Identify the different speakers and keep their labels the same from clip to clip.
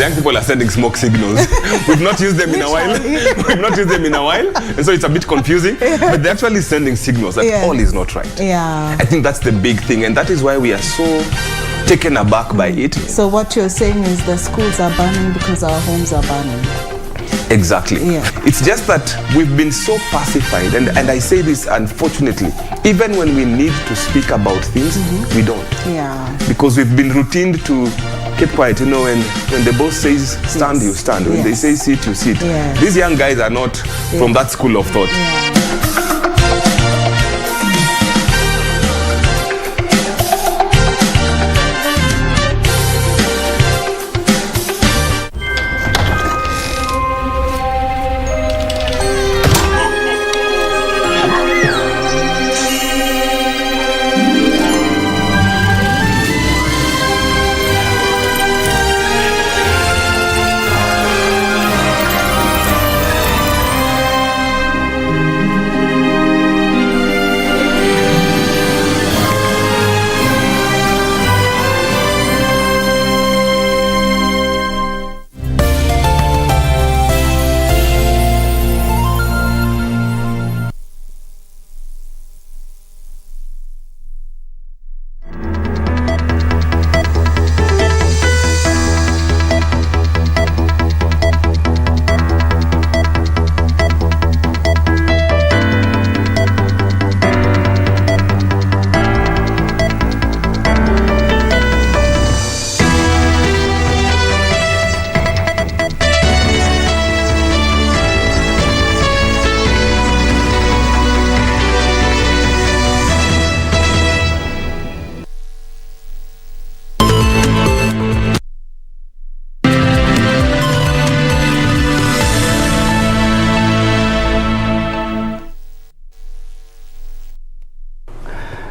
Speaker 1: the young people are sending smoke signals. We've not used them in a while. And so it's a bit confusing. But they're actually sending signals that all is not right.
Speaker 2: Yeah.
Speaker 1: I think that's the big thing. And that is why we are so taken aback by it.
Speaker 2: So what you're saying is the schools are burning because our homes are burning.
Speaker 1: Exactly.
Speaker 2: Yeah.
Speaker 1: It's just that we've been so pacified, and I say this unfortunately, even when we need to speak about things, we don't.
Speaker 2: Yeah.
Speaker 1: Because we've been routined to keep quiet. You know, when the boss says stand, you stand. When they say sit, you sit.
Speaker 2: Yes.
Speaker 1: These young guys are not from that school of thought.
Speaker 2: Yeah.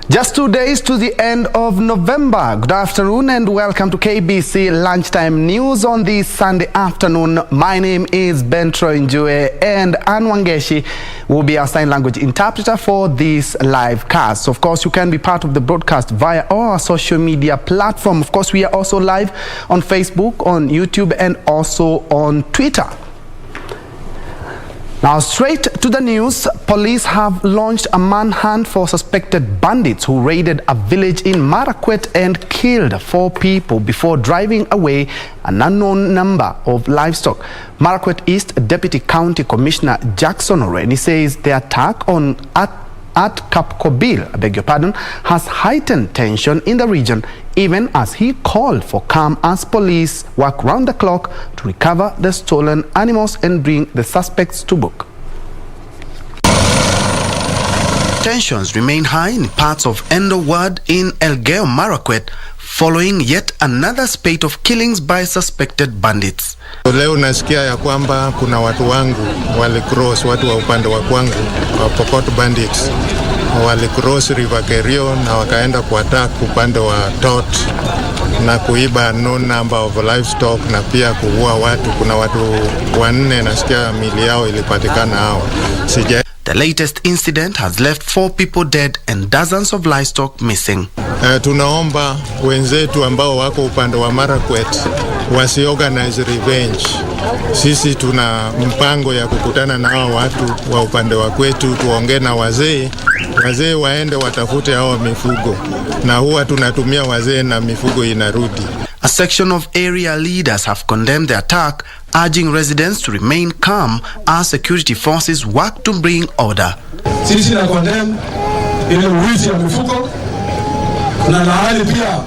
Speaker 3: Just 2 days to the end of November. Good afternoon and welcome to KBC Lunchtime News on this Sunday afternoon. My name is Njue and Anwangeshi will be our sign language interpreter for this live cast. Of course, you can be part of the broadcast via our social media platform. Of course, we are also live on Facebook, on YouTube and also on Twitter. Now, straight to the news. Police have launched a manhunt for suspected bandits who raided a village in Marakwet and killed 4 people before driving away an unknown number of livestock. Marakwet East Deputy County Commissioner Jackson Oreni says the attack on at Kapkobil, I beg your pardon, has heightened tension in the region, even as he called for calm as police work round the clock to recover the stolen animals and bring the suspects to book. Tensions remain high in parts of Endo Ward in Elgeyo Marakwet following yet another spate of killings by suspected bandits.
Speaker 4: Leo nasikia ya kwamba kuna watu wangu walicross, watu wa upande wa kwangu wa Pokot bandits walicross River Kerio na wakaenda kuattack upande wa Tot na kuiba no number of livestock na pia kuua watu. Kuna watu 4 nasikia mili yao ilipatikana hao.
Speaker 3: The latest incident has left 4 people dead and dozens of livestock missing.
Speaker 4: Tunaomba wenzetu ambao wako upande wa Marakwet wasi-organize revenge. Sisi tuna mpango ya kukutana na hao watu wa upande wa kwetu, tuongee na wazee waende watafute hao mifugo, na huwa tunatumia wazee na mifugo inarudi.
Speaker 3: A section of area leaders have condemned the attack, urging residents to remain calm as security forces work to bring order.
Speaker 5: Sisi na condemn ile wizi ya mifugo na lahali pia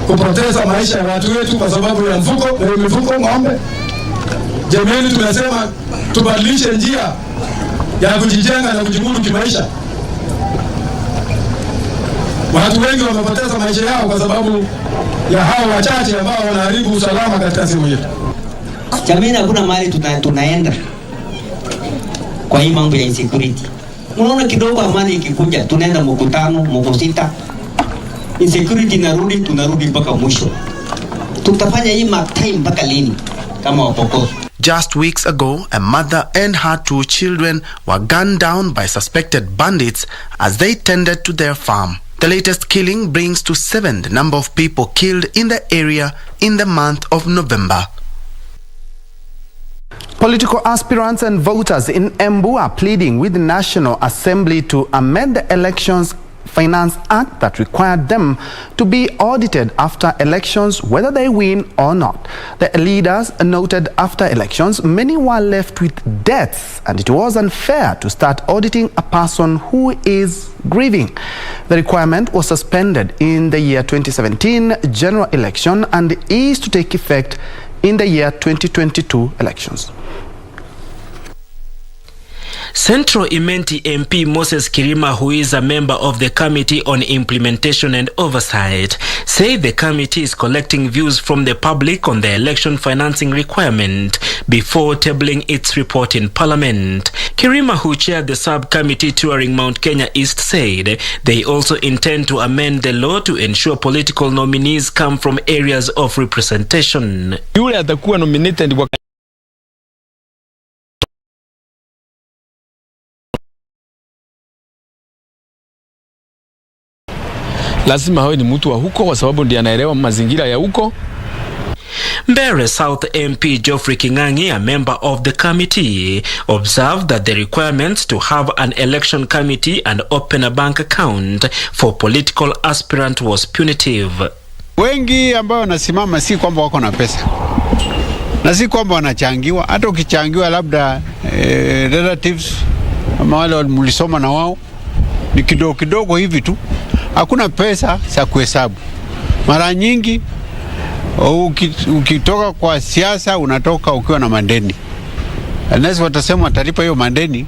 Speaker 5: kupoteza maisha ya watu wetu kwa sababu ya mifugo ng'ombe. Jamani, tunasema tubadilishe njia ya kujijenga na kujimudu kimaisha. Watu wengi wamepoteza maisha yao kwa sababu ya hao wachache ambao wanaharibu usalama katika sehemu yetu.
Speaker 6: Jamani, hakuna mahali tunaenda kwa hii mambo ya insecurity. Unaona kidogo amani ikikuja tunaenda mkutano, mkusita. Insecurity tunarudi mpaka mwisho. Tutafanya hii time mpaka lini kama Wapokot?
Speaker 3: Just weeks ago, a mother and her 2 children were gunned down by suspected bandits as they tended to their farm. The latest killing brings to 7 the number of people killed in the area in the month of November. Political aspirants and voters in Embu are pleading with the National Assembly to amend the Elections Finance Act that required them to be audited after elections, whether they win or not. The leaders noted after elections, many were left with debts, and it was unfair to start auditing a person who is grieving. The requirement was suspended in the year 2017 general election and is to take effect in the year 2022 elections.
Speaker 7: Central Imenti MP Moses Kirima, who is a member of the Committee on Implementation and Oversight, said the committee is collecting views from the public on the election financing requirement before tabling its report in Parliament. Kirima, who chaired the subcommittee touring Mount Kenya East, said they also intend to amend the law to ensure political nominees come from areas of representation.
Speaker 8: Yule atakuwa nominated lazima hawe ni mtu wa huko kwa sababu ndiye anaelewa mazingira ya huko.
Speaker 7: Mbere South MP Geoffrey Kingangi, a member of the committee, observed that the requirements to have an election committee and open a bank account for political aspirant was punitive.
Speaker 9: Wengi ambao wanasimama si kwamba wako na pesa na si kwamba wanachangiwa. Hata ukichangiwa labda relatives ama wale mlisoma na wao ni kidogo kidogo hivi tu, hakuna pesa za kuhesabu. Mara nyingi ukitoka kwa siasa unatoka ukiwa na mandeni. Unless watasema watalipa hiyo mandeni,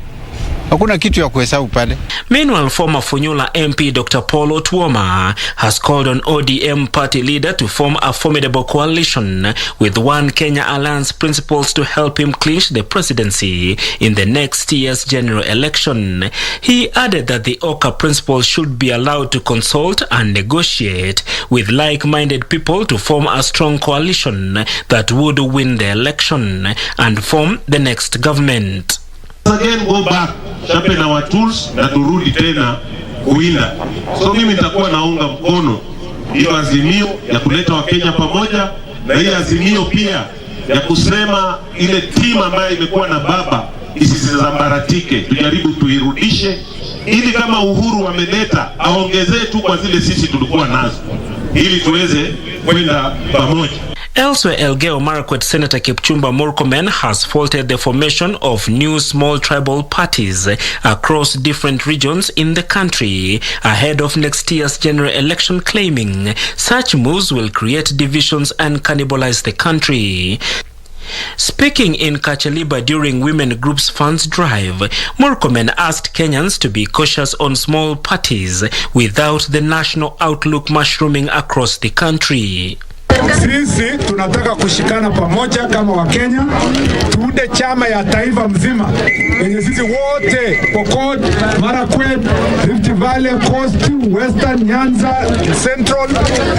Speaker 9: hakuna kitu ya kuhesabu pale.
Speaker 7: Meanwhile, former Funyula MP Dr. Paul Otuoma has called on ODM party leader to form a formidable coalition with One Kenya Alliance principles to help him clinch the presidency in the next year's general election. He added that the OKA principles should be allowed to consult and negotiate with like-minded people to form a strong coalition that would win the election and form the next government.
Speaker 10: Again, go back, sharpen our tools na turudi tena kuinda. So mimi nitakuwa naunga mkono hiyo azimio ya kuleta Wakenya pamoja, na hiyo azimio pia ya kusema ile timu ambayo imekuwa na baba isizambaratike, tujaribu tuirudishe, ili kama Uhuru wameleta aongezee tu kwa zile sisi tulikuwa nazo, ili tuweze kwenda pamoja.
Speaker 7: Elsewhere, Elgeyo Marakwet Senator Kipchumba Murkomen has faulted the formation of new small tribal parties across different regions in the country ahead of next year's general election, claiming such moves will create divisions and cannibalize the country. Speaking in Kacheliba during Women Groups Funds Drive, Murkomen asked Kenyans to be cautious on small parties without the national outlook mushrooming across the country.
Speaker 5: Sisi tunataka kushikana pamoja kama Wakenya, tuunde chama ya taifa mzima yenye sisi wote Pokot, Marakwet, Rift Valley, Coast, Western, Nyanza, Central,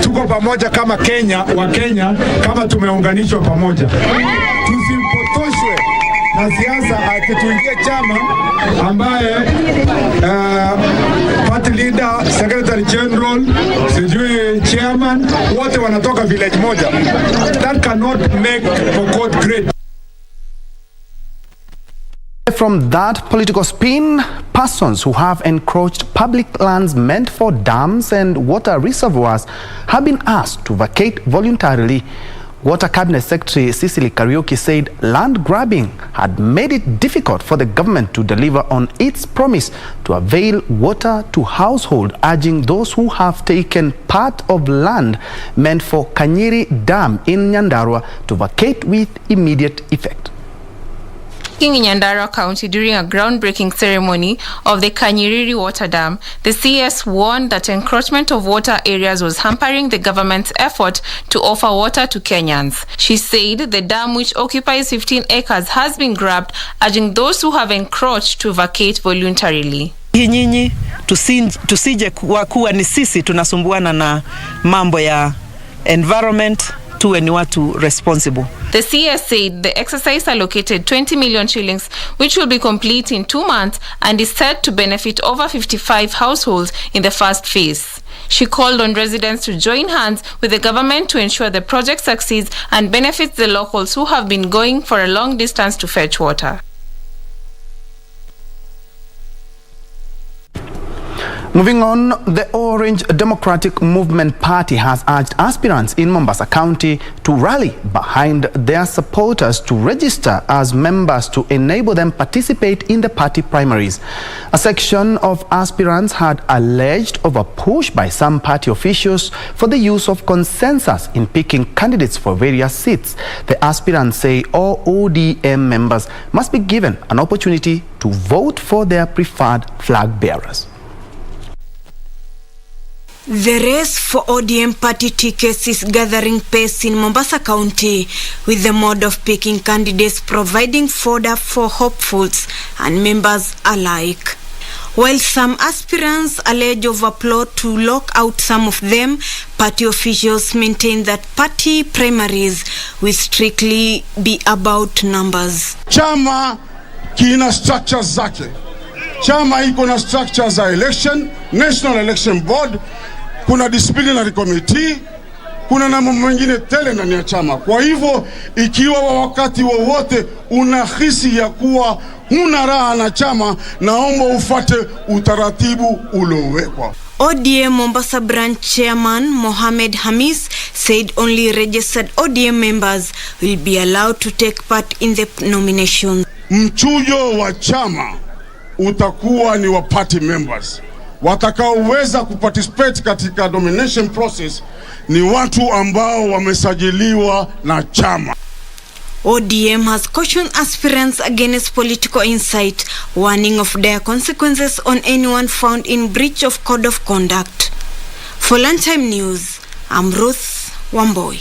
Speaker 5: tuko pamoja kama Kenya, Wakenya, kama tumeunganishwa pamoja. Tusipotoshwe na siasa ati tuingie chama ambaye party leader, secretary general, sijui chairman, wote wanatoka village moja. That cannot make Pokot great.
Speaker 3: From that political spin, persons who have encroached public lands meant for dams and water reservoirs have been asked to vacate voluntarily. Water Cabinet Secretary Cecily Kariuki said land grabbing had made it difficult for the government to deliver on its promise to avail water to households, urging those who have taken part of land meant for Kanyiri Dam in Nyandarua to vacate with immediate effect.
Speaker 11: In Nyandarua County during a groundbreaking ceremony of the Kanyiri Water Dam, the CS warned that encroachment of water areas was hampering the government's effort to offer water to Kenyans. She said the dam, which occupies 15 acres, has been grabbed, urging those who have encroached to vacate voluntarily.
Speaker 12: Nyinyi tusije kuwa ni sisi tunasumbuana na mambo ya environment, tuwe ni watu responsible.
Speaker 11: The CS said the exercise allocated 20 million shillings, which will be complete in 2 months and is set to benefit over 55 households in the first phase. She called on residents to join hands with the government to ensure the project succeeds and benefits the locals who have been going for a long distance to fetch water.
Speaker 3: Moving on, the Orange Democratic Movement Party has urged aspirants in Mombasa County to rally behind their supporters to register as members to enable them participate in the party primaries. A section of aspirants had alleged over-push by some party officials for the use of consensus in picking candidates for various seats. The aspirants say all ODM members must be given an opportunity to vote for their preferred flag bearers.
Speaker 13: The race for ODM party tickets is gathering pace in Mombasa County, with the mode of picking candidates providing fodder for hopefuls and members alike. While some aspirants allege overplot to lock out some of them, party officials maintain that party primaries will strictly be about numbers.
Speaker 14: Chama kina structures zake. Chama iko na structures za election, National Election Board, kuna disciplinary committee, kuna na mambo mengine tele ndani ya chama. Kwa hivyo ikiwa wakati wowote unahisi ya kuwa huna raha na chama, naomba ufuate utaratibu uliowekwa.
Speaker 13: ODM Mombasa branch chairman Mohamed Hamis said only registered ODM members will be allowed to take part in the nomination.
Speaker 14: Mchujo wa chama utakuwa ni wa party members. Watakaoweza kuparticipate katika nomination process ni watu ambao wamesajiliwa na chama.
Speaker 13: ODM has cautioned aspirants against political insight, warning of dire consequences on anyone found in breach of code of conduct. For Lunchtime News, I'm Ruth Wamboi.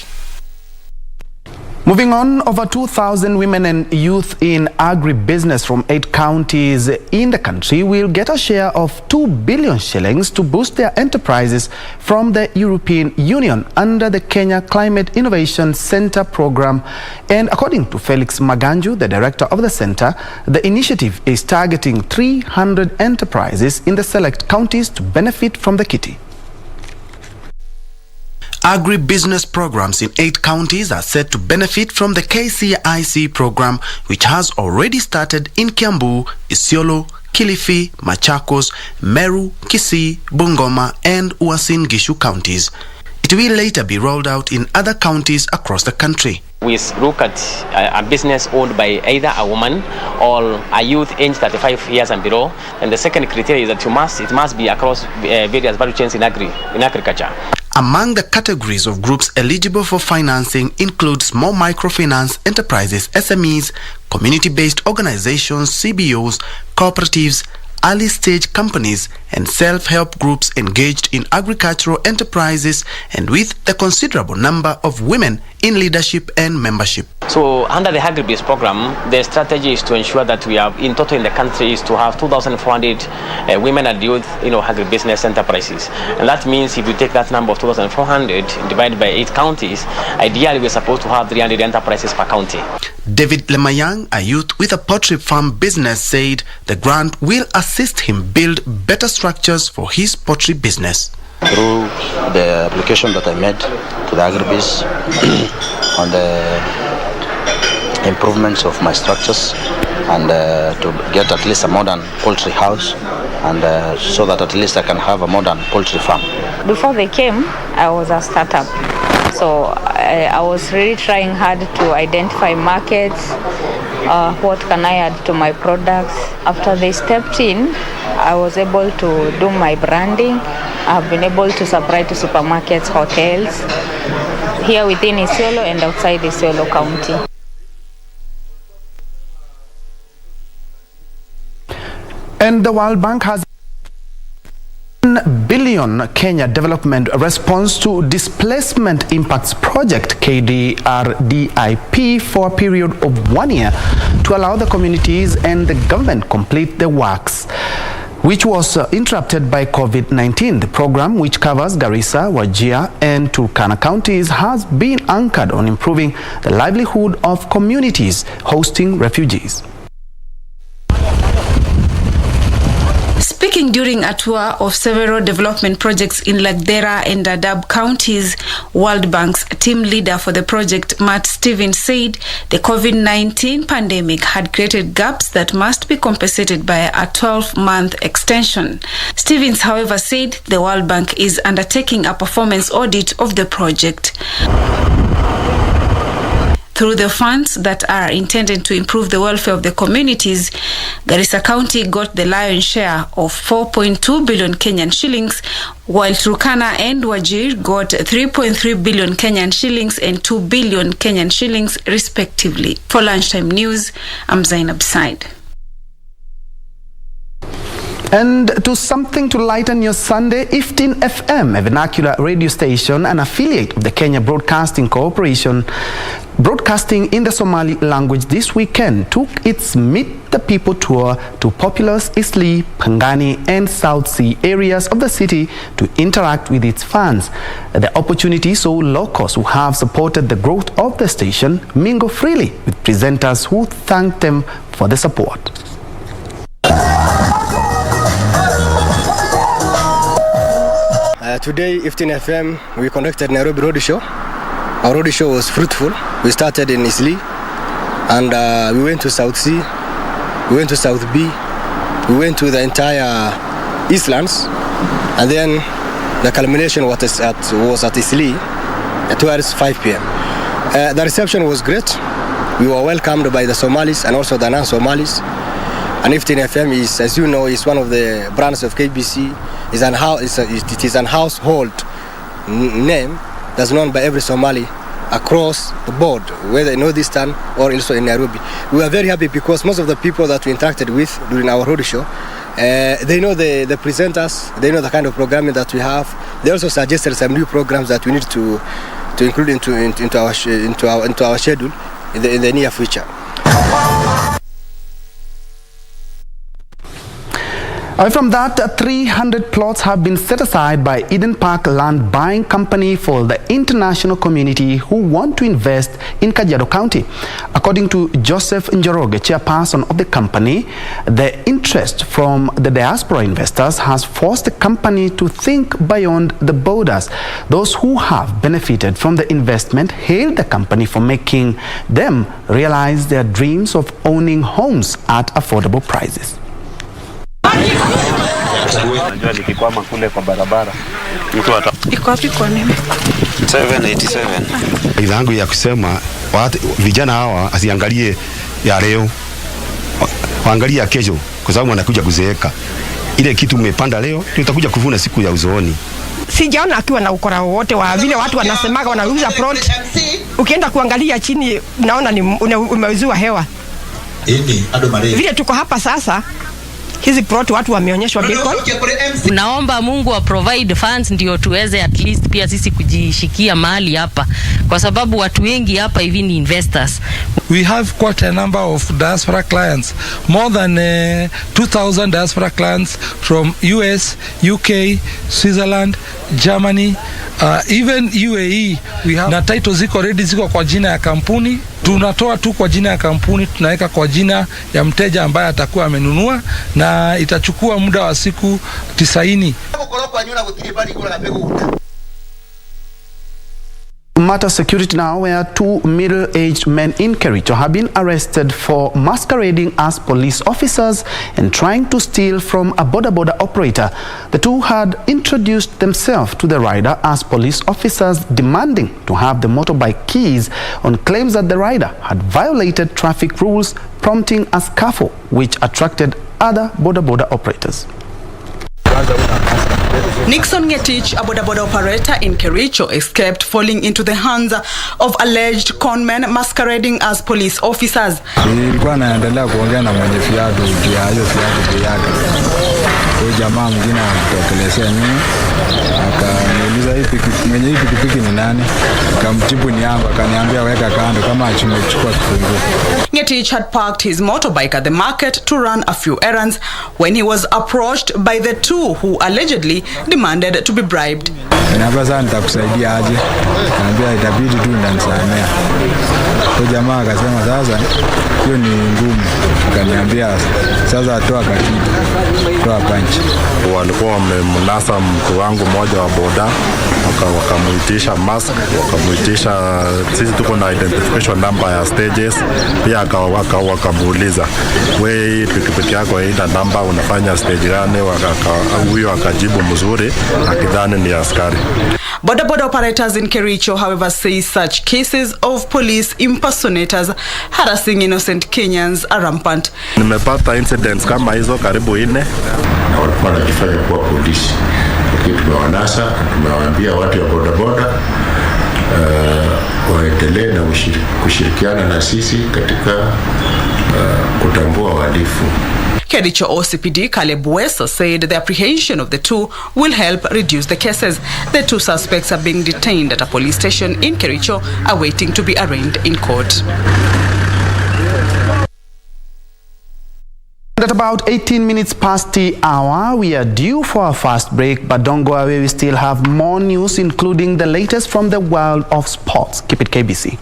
Speaker 3: Moving on, over 2,000 women and youth in agribusiness from 8 counties in the country will get a share of 2 billion shillings to boost their enterprises from the European Union under the Kenya Climate Innovation Center program. And according to Felix Maganju, the director of the center, the initiative is targeting 300 enterprises in the select counties to benefit from the kitty. Agribusiness programs in 8 counties are set to benefit from the KCIC program, which has already started in Kiambu, Isiolo, Kilifi, Machakos, Meru, Kisii, Bungoma and Uasin Gishu counties. It will later be rolled out in other counties across the country.
Speaker 15: We look at a business owned by either a woman or a youth aged 35 years and below. And the second criteria is that it must be across various value chains in agriculture.
Speaker 3: Among the categories of groups eligible for financing include small microfinance enterprises, SMEs, community-based organizations, CBOs, cooperatives, early-stage companies, and self-help groups engaged in agricultural enterprises, and with the considerable number of women in leadership and membership.
Speaker 15: So under the Agribusiness program, the strategy is to ensure that we have, in total in the country, is to have 2,400 women and youth, agribusiness enterprises. And that means if you take that number of 2,400 divided by 8 counties, ideally we're supposed to have 300 enterprises per county.
Speaker 3: David Lemayang, a youth with a poultry farm business, said the grant will assist him build better structures for his poultry business.
Speaker 16: Through the application that I made to the Agribusiness on the improvements of my structures and to get at least a modern poultry house and so that at least I can have a modern poultry farm.
Speaker 17: Before they came, I was a startup. So I was really trying hard to identify markets, what can I add to my products. After they stepped in, I was able to do my branding. I've been able to supply to supermarkets, hotels, here within Isiolo and outside Isiolo County.
Speaker 3: And the World Bank has $1 billion Kenya Development Response to Displacement Impacts Project KDRDIP for a period of 1 year to allow the communities and the government complete the works, which was interrupted by COVID-19. The program, which covers Garissa, Wajir and Turkana counties, has been anchored on improving the livelihood of communities hosting refugees.
Speaker 18: Speaking during a tour of several development projects in Lagdera and Dadaab counties, World Bank's team leader for the project, Matt Stevens, said the COVID-19 pandemic had created gaps that must be compensated by a 12-month extension. Stevens, however, said the World Bank is undertaking a performance audit of the project. Through the funds that are intended to improve the welfare of the communities, Garissa County got the lion's share of 4.2 billion Kenyan shillings, while Turkana and Wajir got 3.3 billion Kenyan shillings and 2 billion Kenyan shillings respectively. For Lunchtime News, I'm Zainab Said.
Speaker 3: And to something to lighten your Sunday, 15 FM, a vernacular radio station and affiliate of the Kenya Broadcasting Corporation, broadcasting in the Somali language this weekend, took its Meet the People tour to populous Eastleigh, Pangani and South Sea areas of the city to interact with its fans. The opportunity saw locals who have supported the growth of the station mingle freely with presenters who thanked them for the support.
Speaker 19: Today, 15 FM, we conducted Nairobi Road Show. Our road show was fruitful. We started in Eastleigh, and we went to South C, we went to South B, we went to the entire Eastlands, and then the culmination was at Eastleigh towards 5 p.m. The reception was great. We were welcomed by the Somalis and also the non-Somalis. And 15 FM is, as you know, is one of the brands of KBC. It is an household name that's known by every Somali across the board, whether in Northeastern or also in Nairobi. We are very happy because most of the people that we interacted with during our road show, they know the presenters, they know the kind of programming that we have. They also suggested some new programs that we need to include into our schedule in the near future.
Speaker 3: From that, 300 plots have been set aside by Eden Park Land Buying Company for the international community who want to invest in Kajiado County. According to Joseph Njoroge, chairperson of the company, the interest from the diaspora investors has forced the company to think beyond the borders. Those who have benefited from the investment hailed the company for making them realize their dreams of owning homes at affordable prices.
Speaker 20: Najua nikikwama kule kwa barabara mtu
Speaker 18: iko wapi kwa nini
Speaker 20: 787
Speaker 21: yangu ya kusema vijana hawa asiangalie ya leo, waangalie ya kesho, kwa sababu wanakuja kuzeeka. Ile kitu umepanda leo utakuja kuvuna siku ya uzooni.
Speaker 22: Sijaona akiwa na ukora wote wa vile watu wanasemaga wanauza plot. Ukienda kuangalia chini unaona ni umeuziwa hewa. Vile tuko hapa sasa, hizi plot watu wameonyeshwa beacon.
Speaker 23: Naomba Mungu wa provide funds ndio tuweze at least pia sisi kujishikia mahali hapa, kwa sababu watu wengi hapa hivi ni investors.
Speaker 24: We have quite a number of diaspora clients, more than 2,000 diaspora clients from US, UK, Switzerland, Germany, even UAE. We have na title ziko ready, ziko kwa jina ya kampuni. Tunatoa tu kwa jina ya kampuni, tunaweka kwa jina ya mteja ambaye atakuwa amenunua, na itachukua muda wa siku 90.
Speaker 3: Matter security now, where two middle-aged men in Kericho have been arrested for masquerading as police officers and trying to steal from a border operator. The two had introduced themselves to the rider as police officers, demanding to have the motorbike keys on claims that the rider had violated traffic rules, prompting a scuffle which attracted other border operators.
Speaker 25: Nixon Ngetich, a bodaboda operator in Kericho, escaped falling into the hands of alleged conmen masquerading as police officers.
Speaker 9: Nilikuwa naendelea kuongea na mwenye fiatu ya hiyo fiatu yake. Kwa jamaa mwingine anatokelezea nyuma, akaniuliza hii pikipiki ni nani?
Speaker 1: nikamjibu ni yangu, akaniambia weka kando kama achumechukua kifunguo.
Speaker 25: Ngetich had parked his motorbike at the market to run a few errands when he was approached by the two who allegedly demanded to be bribed.
Speaker 1: Niambia sasa nitakusaidia aje? Niambia itabidi tu ndanisamea. Kwa jamaa akasema sasa hiyo ni ngumu. Akaniambia sasa toa katiba, toa panchi.
Speaker 2: Walikuwa wamemnasa mtu wangu mmoja wa boda, wakamuitisha mask, wakamuitisha sisi tuko na identification number ya stages, pia wakamuuliza wewe pikipiki yako ina namba, unafanya stage gani? Huyo akajibu mzuri akidhani ni askari.
Speaker 25: Boda operators in Kericho, however, say such cases of police impersonators harassing innocent Kenyans are rampant.
Speaker 2: Nimepata incidents kama hizo karibu 4
Speaker 4: na walikuwa wanajifanya kuwa polisi, lakini tumewanasa, tumewaambia watu wa bodaboda waendelee na kushirikiana na sisi katika kutambua wahalifu.
Speaker 25: Kericho OCPD Caleb Wesa said the apprehension of the two will help reduce the cases. The two suspects are being detained at a police station in Kericho, awaiting to be arraigned in court.
Speaker 3: At about 18 minutes past the hour, we are due for our first break, but don't go away, we still have more news, including the latest from the world of sports. Keep it KBC.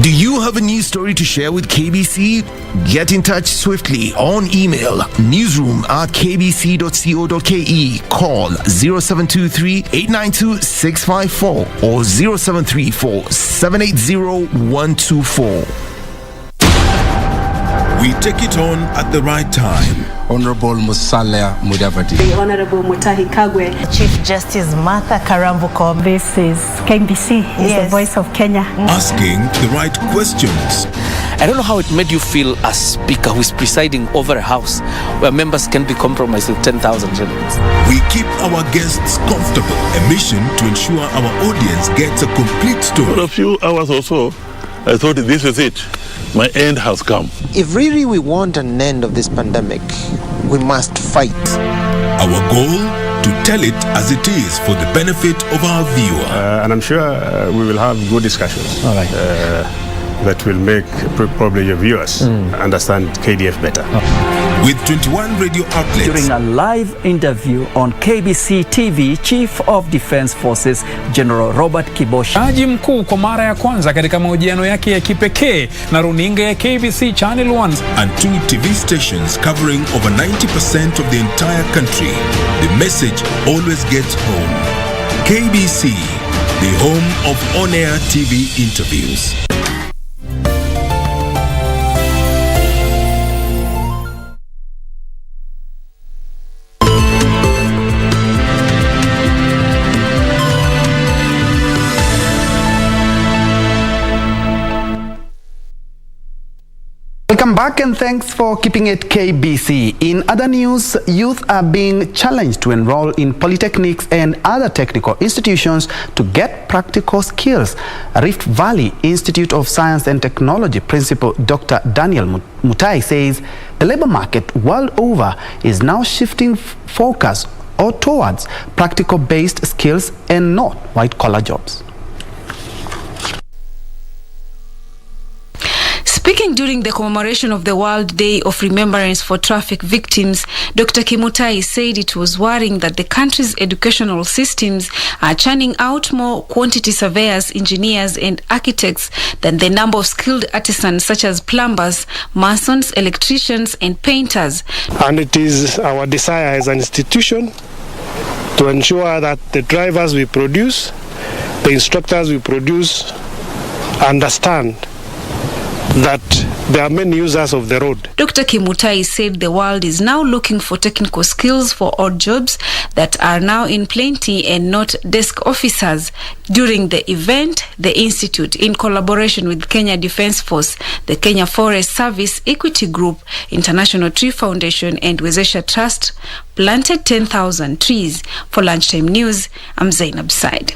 Speaker 6: Do you have a news story to share with KBC? Get in touch swiftly on email newsroom@kbc.co.ke, call 0723-892-654 or 0734-780-124.
Speaker 8: We take it on at the right time.
Speaker 1: Honorable Musalia Mudavadi.
Speaker 26: The Honorable Mutahi Kagwe.
Speaker 27: Chief Justice Martha Karambuko.
Speaker 26: This is KBC, is the voice of Kenya.
Speaker 8: Asking the right questions.
Speaker 28: I don't know how it made you feel as speaker who is presiding over a house where members can be compromised with 10,000 shillings.
Speaker 8: We keep our guests comfortable. A mission to ensure our audience gets a complete story.
Speaker 29: For a few hours or so, I thought this is it. My end has come.
Speaker 30: If really we want an end of this pandemic, we must fight.
Speaker 8: Our goal, to tell it as it is for the benefit of our viewer.
Speaker 21: And I'm sure we will have good discussions.
Speaker 30: All right.
Speaker 21: That will make probably your viewers understand KDF better.
Speaker 8: With 21 radio outlets.
Speaker 31: During a live interview on KBC TV, Chief of Defense Forces General Robert Kibosha.
Speaker 32: Jaji mkuu kwa mara ya kwanza katika mahojiano yake ya kipekee na runinga ya KBC Channel 1.
Speaker 8: And 2 TV stations covering over 90% of the entire country. The message always gets home. KBC, the home of on-air TV interviews.
Speaker 3: Welcome back and thanks for keeping it KBC. In other news, youth are being challenged to enroll in polytechnics and other technical institutions to get practical skills. Rift Valley Institute of Science and Technology Principal Dr. Daniel Mutai says the labor market world over is now shifting focus towards practical-based skills and not white-collar jobs.
Speaker 18: Speaking during the commemoration of the World Day of Remembrance for Traffic Victims, Dr. Kimutai said it was worrying that the country's educational systems are churning out more quantity surveyors, engineers and architects than the number of skilled artisans such as plumbers, masons, electricians and painters.
Speaker 33: And it is our desire as an institution to ensure that the drivers we produce, the instructors we produce, understand that there are many users of the road.
Speaker 18: Dr. Kimutai said the world is now looking for technical skills for odd jobs that are now in plenty and not desk officers. During the event, the Institute, in collaboration with Kenya Defence Force, the Kenya Forest Service, Equity Group, International Tree Foundation and Wezesha Trust, planted 10,000 trees. For Lunchtime News, I'm Zainab Said.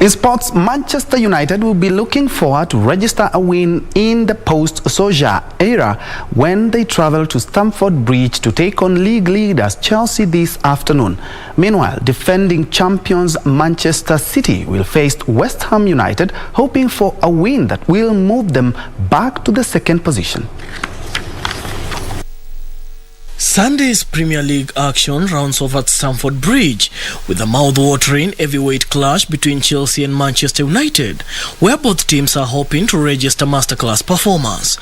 Speaker 3: In sports, Manchester United will be looking forward to register a win in the post-Solskjaer era when they travel to Stamford Bridge to take on league leaders Chelsea this afternoon. Meanwhile, defending champions Manchester City will face West Ham United, hoping for a win that will move them back to the second position.
Speaker 5: Sunday's Premier League action rounds off at Stamford Bridge with a mouth-watering heavyweight clash between Chelsea and Manchester United, where both teams are hoping to register masterclass performers.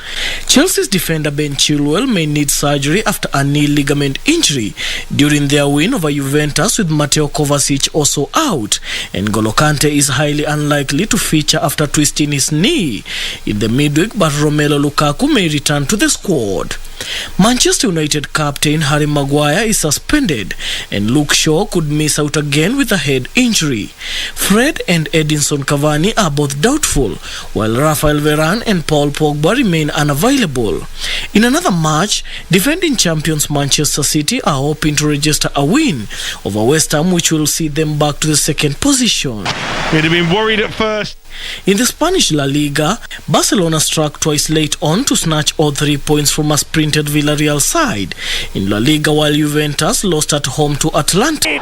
Speaker 5: Chelsea's defender Ben Chilwell may need surgery after a knee ligament injury during their win over Juventus, with Mateo Kovacic also out, and N'Golo Kante is highly unlikely to feature after twisting his knee in the midweek, but Romelu Lukaku may return to the squad. Manchester United captain Harry Maguire is suspended, and Luke Shaw could miss out again with a head injury. Fred and Edinson Cavani are both doubtful, while Rafael Varane and Paul Pogba remain unavailable. In another match, defending champions Manchester City are hoping to register a win over West Ham, which will see them back to the second position.
Speaker 7: They'd have been worried at first.
Speaker 5: In the Spanish La Liga, Barcelona struck twice late on to snatch all 3 points from a sprinted Villarreal side in La Liga, while Juventus lost at home to Atlanta.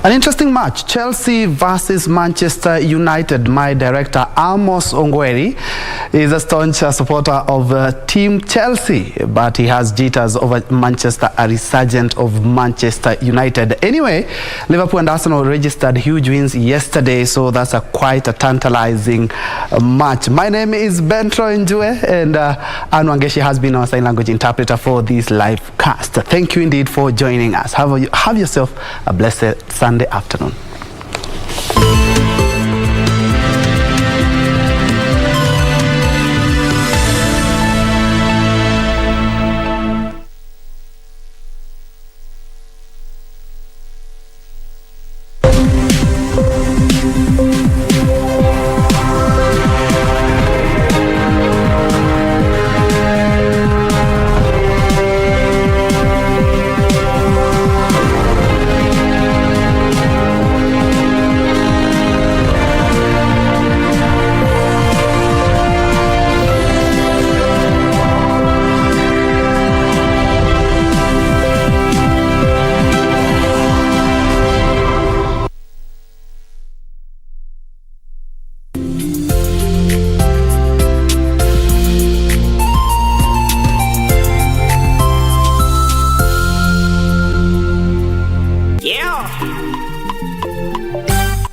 Speaker 3: An interesting match, Chelsea versus Manchester United. My director, Amos Ongweri, is a staunch supporter of Team Chelsea, but he has jitters over Manchester, a resurgent of Manchester United. Anyway, Liverpool and Arsenal registered huge wins yesterday, so that's quite a tantalizing match. My name is Bentro Njue, and Anu Angeshi has been our sign language interpreter for this live cast. Thank you indeed for joining us. Have yourself a blessed Sunday afternoon.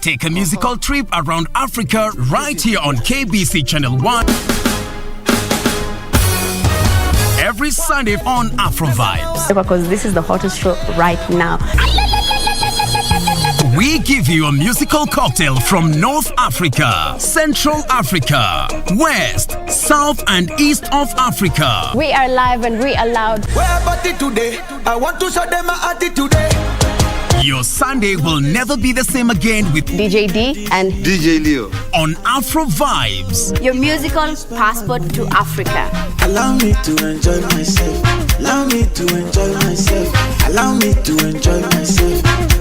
Speaker 10: Take a musical trip around Africa right here on KBC Channel 1. Every Sunday on Afro Vibes.
Speaker 26: Because this is the hottest show right now.
Speaker 10: We give you a musical cocktail from North Africa, Central Africa, West, South and East of Africa.
Speaker 26: We are live and we are loud.
Speaker 11: Where party today? I want to show them my attitude today.
Speaker 10: Your Sunday will never be the same again with
Speaker 26: DJ D and
Speaker 10: DJ Leo on Afro Vibes.
Speaker 26: Your musical passport to Africa.
Speaker 11: Allow me to enjoy myself. Allow me to enjoy myself. Allow me to enjoy myself.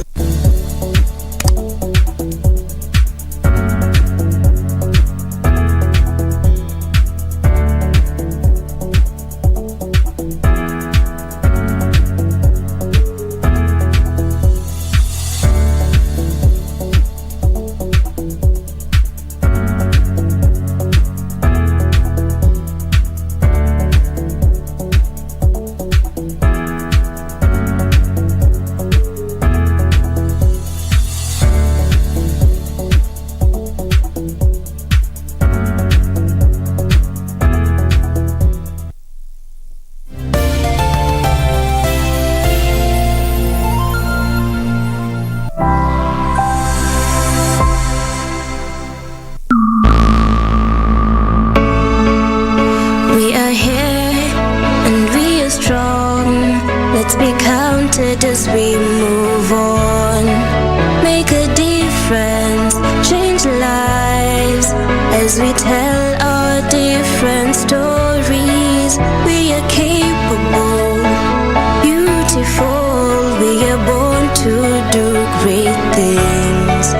Speaker 2: to do great things.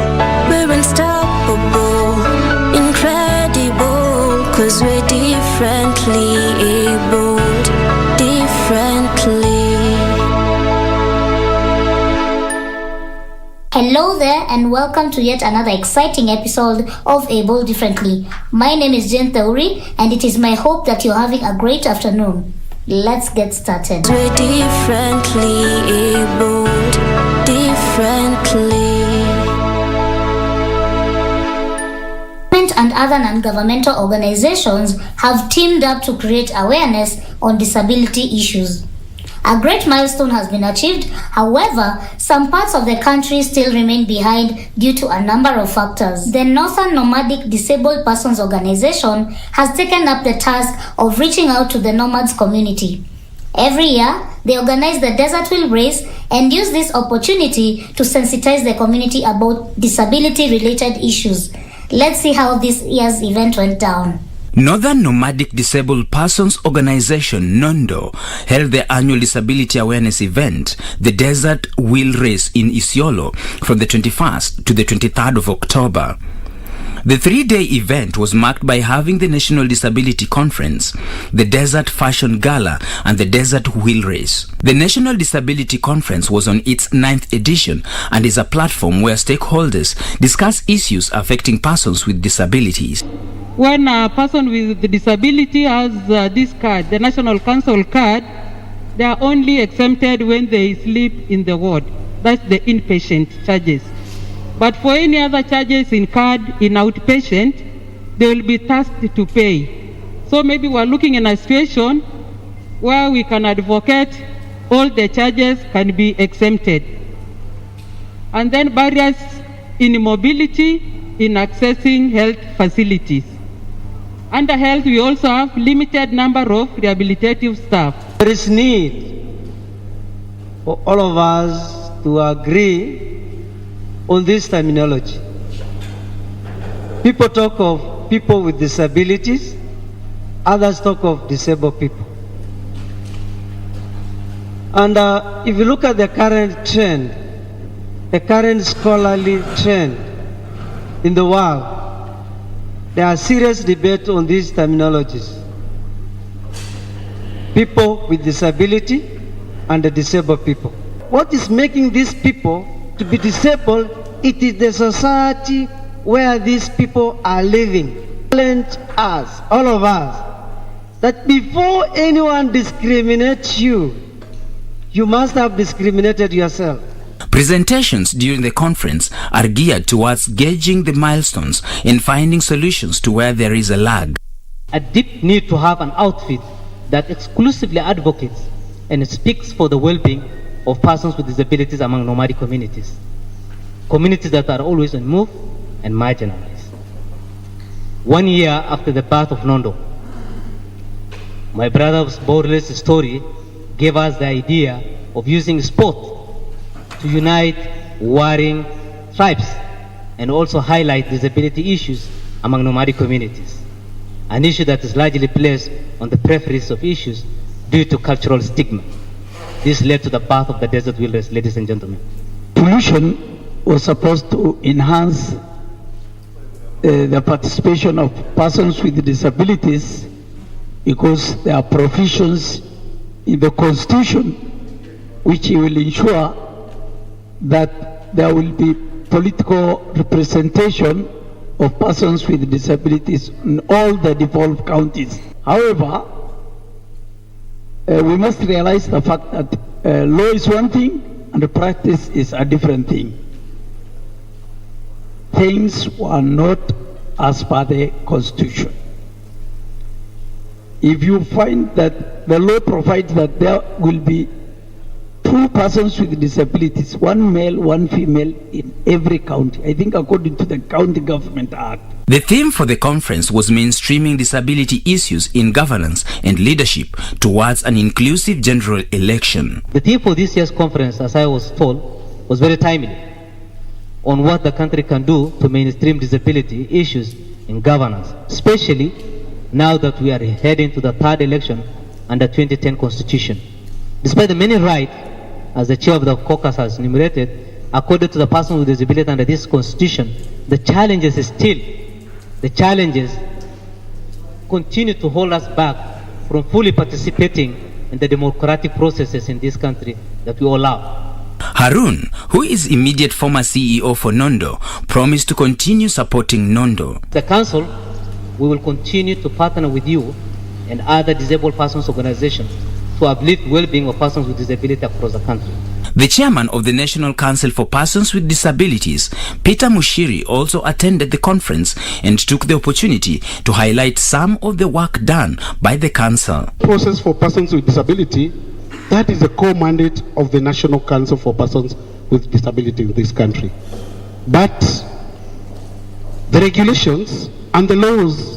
Speaker 2: We're unstoppable, incredible, 'cause we're differently abled, differently.
Speaker 9: Hello there and welcome to yet another exciting episode of Able Differently. My name is Jen Theuri and it is my hope that you're having a great afternoon. Let's get started.
Speaker 2: We're differently abled, differently.
Speaker 9: Government and other non-governmental organizations have teamed up to create awareness on disability issues. A great milestone has been achieved. However, some parts of the country still remain behind due to a number of factors. The Northern Nomadic Disabled Persons Organization has taken up the task of reaching out to the nomads community. Every year, they organize the Desert Wheel Race and use this opportunity to sensitize the community about disability-related issues. Let's see how this year's event went down.
Speaker 10: Northern Nomadic Disabled Persons Organization, NONDO, held their annual disability awareness event, the Desert Wheel Race in Isiolo, from the 21st to the 23rd of October. The 3-day event was marked by having the National Disability Conference, the Desert Fashion Gala, and the Desert Wheel Race. The National Disability Conference was on its 9th edition and is a platform where stakeholders discuss issues affecting persons with disabilities.
Speaker 12: When a person with disability has this card, the National Council card, they are only exempted when they sleep in the ward. That's the inpatient charges. But for any other charges in card, in outpatient, they will be tasked to pay. So maybe we're looking in a situation where we can advocate all the charges can be exempted. And then barriers in mobility, in accessing health facilities. Under health, we also have limited number of rehabilitative staff.
Speaker 13: There is need for all of us to agree on this terminology. People talk of people with disabilities, others talk of disabled people. And if you look at the current trend, the current scholarly trend in the world, there are serious debate on these terminologies. People with disability and the disabled people. What is making these people to be disabled? It is the society where these people are living. Challenge us, all of us, that before anyone discriminates you, you must have discriminated yourself.
Speaker 10: Presentations during the conference are geared towards gauging the milestones and finding solutions to where there is a lag.
Speaker 14: A deep need to have an outfit that exclusively advocates and speaks for the well-being of persons with disabilities among nomadic communities. Communities that are always on move and marginalized. 1 year after the birth of Nondo, my brother's borderless story gave us the idea of using sport to unite warring tribes and also highlight disability issues among nomadic communities, an issue that is largely placed on the peripheries of issues due to cultural stigma. This led to the birth of the Desert Wheel Race, ladies and gentlemen.
Speaker 15: Pollution was supposed to enhance the participation of persons with disabilities because there are provisions in the Constitution which will ensure that there will be political representation of persons with disabilities in all the devolved counties. However, we must realize the fact that law is one thing and the practice is a different thing. Things were not as per the Constitution. If you find that the law provides that there will be 2 persons with disabilities, 1 male, 1 female in every county, I think according to the County Government Act.
Speaker 10: The theme for the conference was mainstreaming disability issues in governance and leadership towards an inclusive general election.
Speaker 14: The theme for this year's conference, as I was told, was very timely on what the country can do to mainstream disability issues in governance, especially now that we are heading to the 3rd election under 2010 Constitution. Despite the many rights as the chair of the caucus has enumerated, according to the persons with disability under this constitution, the challenges continue to hold us back from fully participating in the democratic processes in this country that we all love.
Speaker 10: Harun, who is immediate former CEO for Nondo, promised to continue supporting Nondo.
Speaker 14: The council, we will continue to partner with you and other disabled persons organizations to uplift well-being of persons with disability across the country.
Speaker 10: The chairman of the National Council for Persons with Disabilities, Peter Mushiri, also attended the conference and took the opportunity to highlight some of the work done by the council.
Speaker 1: Process for persons with disability, that is the core mandate of the National Council for Persons with Disability in this country. But the regulations and the laws